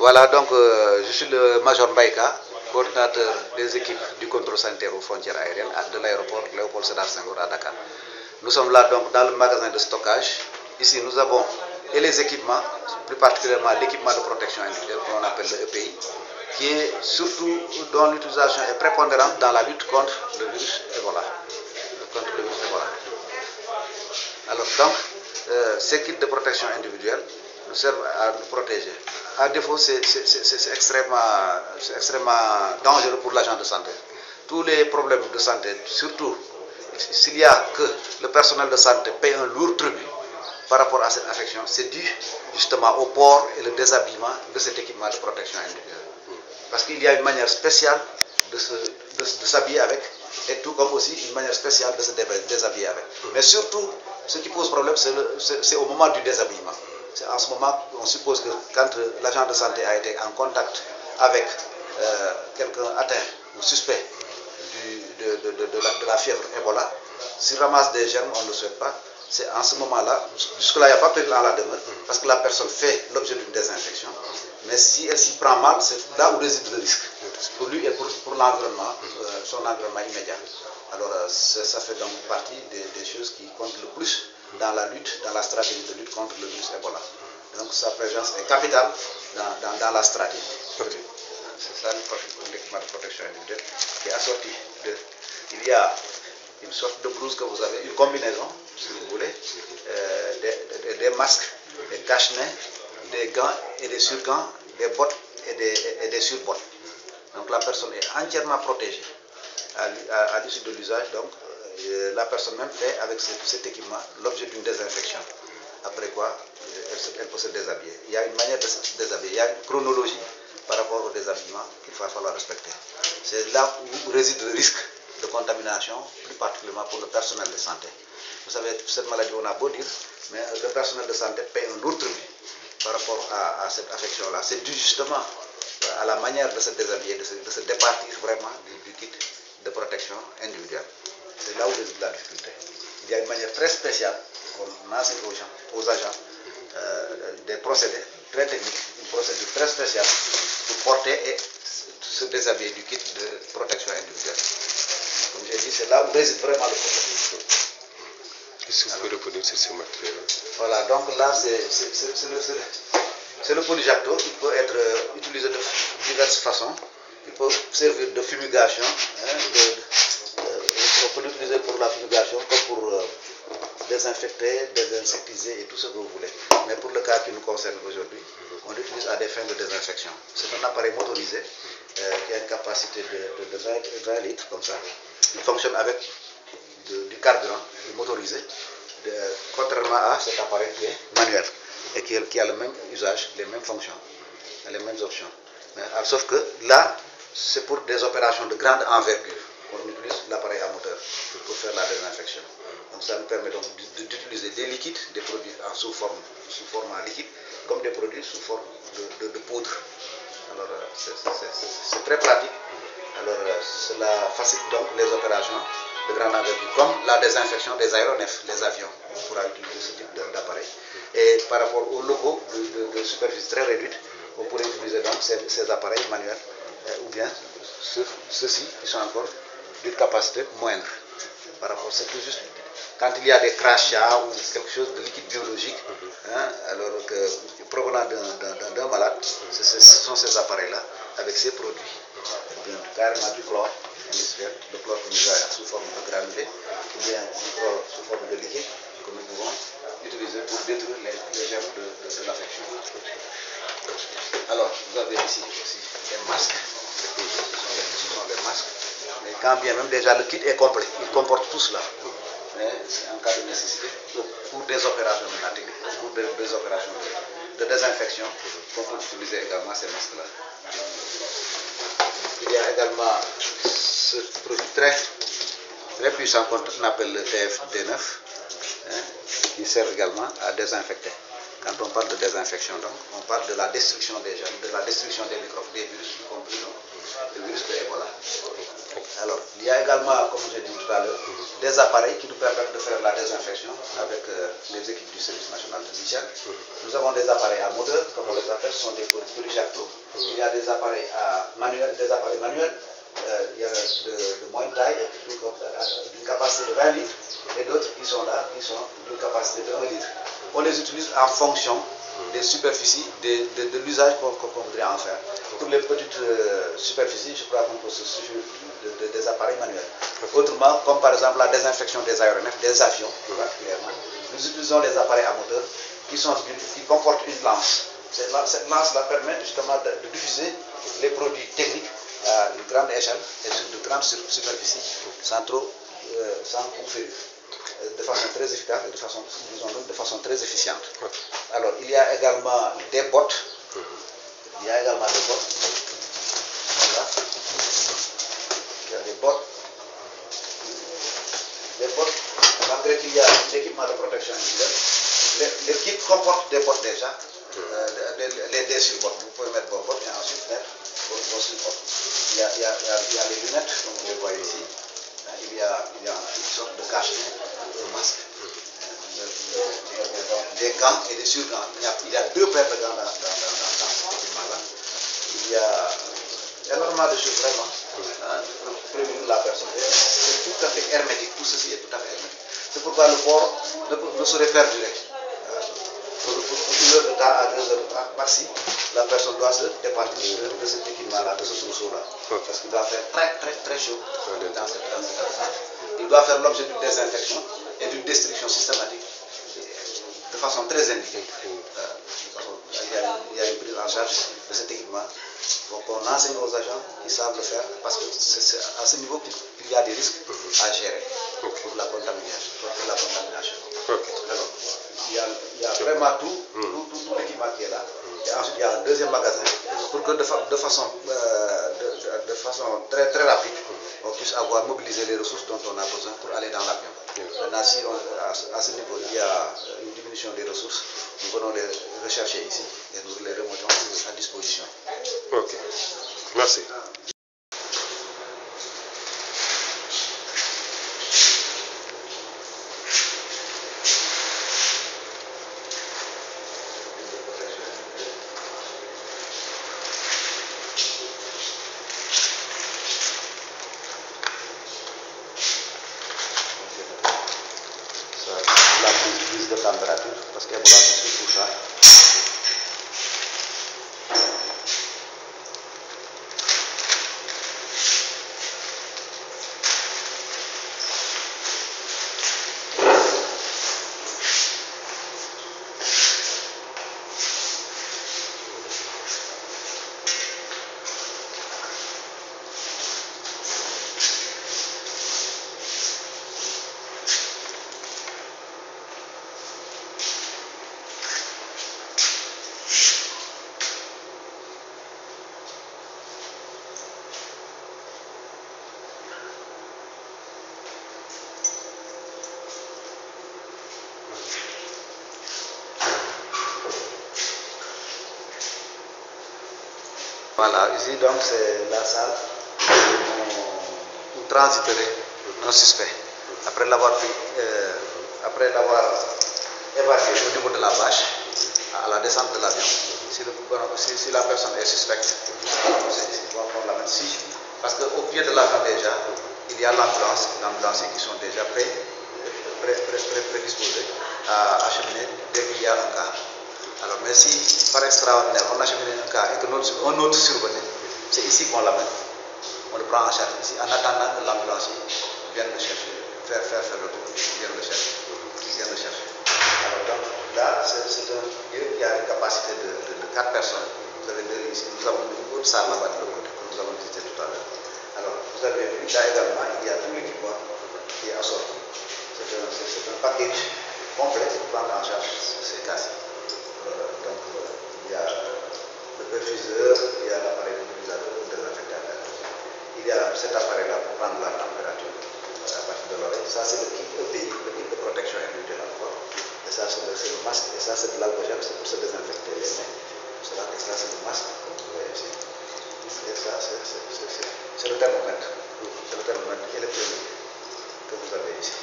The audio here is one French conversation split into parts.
Voilà, donc je suis le Major Mbaïka, coordinateur des équipes du contrôle sanitaire aux frontières aériennes de l'aéroport Léopold Sédar Senghor à Dakar. Nous sommes là donc dans le magasin de stockage. Ici, nous avons et les équipements, plus particulièrement l'équipement de protection individuelle qu'on appelle le EPI, qui est surtout dont l'utilisation est prépondérante dans la lutte contre le virus Ebola. Alors donc, ces kits de protection individuelle nous servent à nous protéger. À défaut, c'est extrêmement dangereux pour l'agent de santé. Tous les problèmes de santé, surtout s'il y a que le personnel de santé paye un lourd tribut par rapport à cette affection, c'est dû justement au port et le déshabillement de cet équipement de protection individuelle. Parce qu'il y a une manière spéciale de s'habiller avec, et tout comme aussi une manière spéciale de se déshabiller avec. Mais surtout, ce qui pose problème, c'est au moment du déshabillement. C'est en ce moment, on suppose que quand l'agent de santé a été en contact avec quelqu'un atteint ou suspect de la fièvre Ebola, s'il ramasse des germes, on ne le souhaite pas. C'est en ce moment-là, jusque-là, il n'y a pas péril à la demeure, parce que la personne fait l'objet d'une désinfection. Mais si elle s'y prend mal, c'est là où réside le risque, pour lui et pour l'environnement, son environnement immédiat. Alors, ça fait donc partie des choses qui comptent le plus dans la lutte, dans la stratégie de lutte contre le virus Ebola. Donc, sa présence est capitale dans la stratégie. C'est ça l'équipement de protection individuelle qui est assorti de. Il y a une sorte de blouse que vous avez, une combinaison, si vous voulez, des masques, des cache-nez, des gants et des surgants, des bottes et des surbottes. Donc la personne est entièrement protégée à l'issue de l'usage. Donc la personne même fait avec cet équipement l'objet d'une désinfection. Après quoi, elle peut se déshabiller. Il y a une manière de se déshabiller, il y a une chronologie par rapport au déshabillement qu'il va falloir respecter. C'est là où réside le risque de contamination, plus particulièrement pour le personnel de santé. Vous savez, cette maladie, on a beau dire, mais le personnel de santé paye un lourd tribut par rapport à cette affection-là. C'est dû justement à la manière de se déshabiller, de se départir vraiment du kit de protection individuelle. C'est là où réside la difficulté. Il y a une manière très spéciale qu'on enseigne aux agents, des procédés très techniques, une procédure très spéciale pour porter et se déshabiller du kit de protection individuelle. Comme j'ai dit, c'est là où réside vraiment le problème. Qu'est-ce que vous pouvez revenir sur ce matériel? Voilà, donc là, c'est le polyjacto. Il peut être utilisé de diverses façons. Il peut servir de fumigation. On peut l'utiliser pour la fumigation comme pour désinfecter, désinsectiser et tout ce que vous voulez. Mais pour le cas qui nous concerne aujourd'hui, on l'utilise à des fins de désinfection. C'est un appareil motorisé qui a une capacité de 20 litres comme ça. Il fonctionne avec du carburant motorisé, contrairement à cet appareil qui est manuel et qui a le même usage, les mêmes fonctions, les mêmes options. Mais, sauf que là, c'est pour des opérations de grande envergure qu'on utilise l'appareil à moteur pour faire la désinfection. Donc ça nous permet donc d'utiliser des liquides, des produits sous format liquide, comme des produits sous forme de poudre. Alors c'est très pratique. Alors cela facilite donc les opérations de grande envergure, comme la désinfection des aéronefs, les avions. On pourra utiliser ce type d'appareil. Et par rapport aux locaux de superficie très réduite, on pourrait utiliser donc ces appareils manuels ou bien ceux-ci qui sont encore d'une capacité moindre. Par rapport, c'est tout juste quand il y a des crachats ou quelque chose de liquide biologique, alors que provenant d'un malade, ce sont ces appareils-là avec ces produits, carrément du chlore industriel, le chlore que nous avons sous forme de granulé, ou bien du chlore sous forme de liquide que nous pouvons utiliser pour détruire les germes de l'affection. Alors, vous avez ici aussi des masques. Ce sont des masques. Mais quand bien même déjà le kit est complet, il comporte tout cela. Mais c'est en cas de nécessité, pour des opérations ménatiques, pour des opérations de désinfection, qu'on peut utiliser également ces masques-là. Il y a également ce produit très puissant qu'on appelle le TFD9, qui sert également à désinfecter. Quand on parle de désinfection, donc, on parle de la destruction des germes, de la destruction des microbes, des virus, y compris donc, le virus de Ebola. Alors, il y a également, comme j'ai dit tout à l'heure, des appareils qui nous permettent de faire la désinfection avec les équipes du service national de l'hygiène. Nous avons des appareils à moteur, comme on les appelle, ce sont des polyjactos. Il y a des appareils manuels. Il y a de moyenne taille, d'une capacité de 20 litres, et d'autres qui sont là, qui sont d'une capacité de 1 litre. On les utilise en fonction des superficies, de l'usage qu'on voudrait en faire. Pour les petites superficies, je crois qu'on peut se suffire des appareils manuels. Autrement, comme par exemple la désinfection des aéronefs, des avions particulièrement, nous utilisons les appareils à moteur qui comportent une lance. Cette lance-là permet justement de diffuser les produits techniques à une grande échelle et sur de grandes superficies sans bouffer, de façon très efficace et de façon très efficiente. Alors, il y a également des bottes. Il y a des bottes. Malgré qu'il y a l'équipement de protection individuelle, le kit comporte des bottes déjà, des surbottes. Vous pouvez mettre vos bottes et ensuite mettre vos surbottes. Il y a les lunettes, comme vous les voyez ici. Il y a une sorte de cache-nez, de masque. Des gants et des surgants. Il y a 2 paires de gants dans cet équipement-là. Il y a énormément de choses vraiment pour prévenir la personne. C'est tout à fait hermétique. Tout ceci est tout à fait hermétique. C'est pourquoi le port ne saurait perdurer. Pour 1 heure de temps à 2 heures de temps, maxi, la personne doit se départir de cet équipement-là, de ce trousseau-là. Parce qu'il doit faire très chaud dans cette zone. Il doit faire l'objet d'une désinfection et d'une destruction systématique de façon très indiquée. Il y a une prise en charge de cet équipement. Donc on enseigne aux agents qui savent le faire parce que c'est à ce niveau qu'il y a des risques à gérer pour la contamination. Alors, il y a vraiment tout l'équipement qui est là. Et ensuite, il y a un deuxième magasin pour que de façon très rapide, on puisse avoir mobilisé les ressources dont on a besoin pour aller dans l'avion. Maintenant, si à ce niveau, il y a une diminution des ressources, nous venons les rechercher ici et nous les remettons à disposition. Ok, merci. La prise de température, parce qu'elle va sous ça. Voilà, ici donc c'est la salle où transiterait un suspect. Après l'avoir évacué au niveau de la bâche, à la descente de l'avion, si la personne est suspecte, c'est ici qu'on l'amène. Parce qu'au pied de l'avion déjà, il y a l'ambulancier qui sont déjà prédisposés à acheminer dès qu'il y a un cas. Alors, mais si par extraordinaire on achemine un cas et que un autre survenait, c'est ici qu'on l'amène. On le prend en charge ici en attendant que l'ambulancier vienne le chercher, faire le tour, vienne le chercher. Alors donc là, c'est un lieu qui a une capacité de 4 personnes. Vous avez 2 ici, nous avons une autre salle là-bas de l'autre côté que nous avons visité tout à l'heure. Alors, vous avez vu, là également, il y a tout l'équipement qui est assorti. C'est un package complet pour prendre en charge ces cas-ci. Donc, il y a le perfuseur, il y a l'appareil mobilisateur pour désinfecter la personne. Il y a cet appareil-là pour prendre la température à partir de l'oreille. Ça, c'est le kit EPI, le kit de protection individuelle encore. Et ça, c'est le masque. Et ça, c'est de l'alcogel, c'est pour se désinfecter les mains. Et ça, c'est le masque, comme vous voyez ici. Et ça, c'est le thermomètre. C'est le thermomètre électronique que vous avez ici.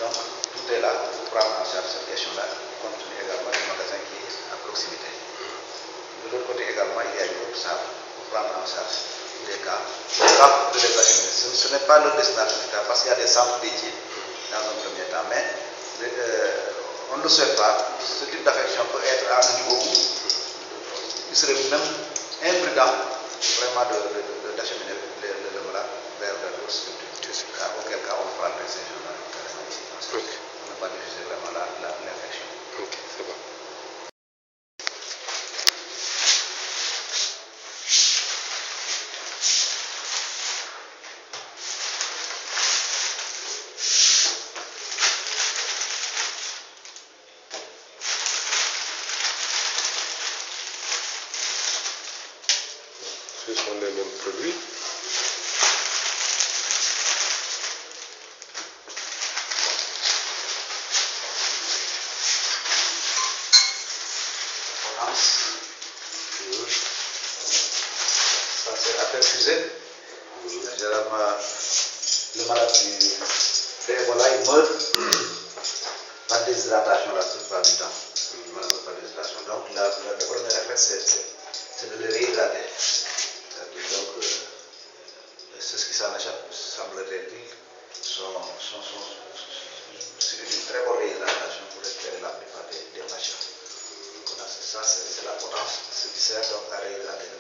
Donc, tout est là pour prendre en charge cette question-là, compte tenu également du magasin qui est à proximité. De l'autre côté également, il y a une autre salle pour prendre en charge les cas de les acheminer. Ce n'est pas leur destination du cas parce qu'il y a des centres dédiés dans un premier temps, mais on ne le souhaite pas. Ce type d'affection peut être à un niveau où il serait même imprudent vraiment d'acheminer le malade vers d'autres structures. Auquel cas on prendrait ces gens-là carrément ici. On ne pas diffuser vraiment l'infection. Ok, c'est bon. Ce sont les mêmes produits. Ça c'est à perfuser. Généralement, le malade d'Ebola il meurt par déshydratation la plupart du temps. Par déshydratation. Donc le premier réflexe c'est de le réhydrater. Donc c'est ce qui s'en échappe, semblerait-il, c'est une très bonne réhydratation pour récupérer la plupart des patients. Donc, ça c'est la potence, ce qui sert donc à réhydrater le